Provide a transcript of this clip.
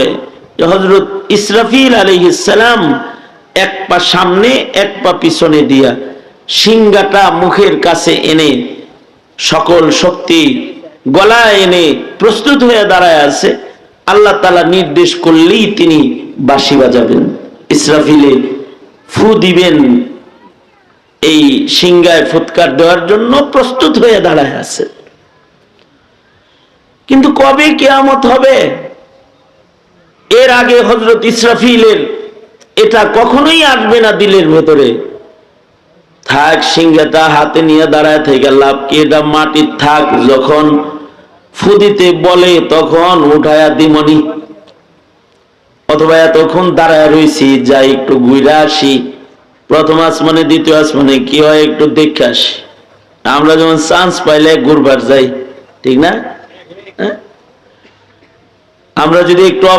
করে যে হযরত ইসরাফিল আলাইহিস সালাম এক পা সামনে এক পা পিছনে দিয়া সিংহাটা মুখের কাছে এনে সকল শক্তি গলায় এনে প্রস্তুত হয়ে দাঁড়ায় আছে। আল্লাহ তাআলা নির্দেশ করলেই তিনি বাঁশি বাজাবেন, ইসরাফিলে ফু দিবেন, এই সিংহায় ফুৎকার দেওয়ার জন্য প্রস্তুত হয়ে দাঁড়ায় আছে। কিন্তু কবে কিয়ামত হবে এর আগে হযরত ইসরাফিলের এটা কখনোই আসবে না দিলের ভেতরে। থাক, সিংহাটা হাতে নিয়ে দাঁড়ায় থেকে লাভ কি, এটা মাটির থাক, যখন ফু দিতে বলে তখন উঠায়া দিমনি, অথবা এতক্ষণ দাঁড়ায় রয়েছি, যাই একটু ঘুরে আসি, প্রথম আসমানে দ্বিতীয় আসমানে কি হয় একটু দেখে আসি। আমরা যেমন চান্স পাইলে ঘুরবার যাই, ঠিক না? আমরা যদি একটু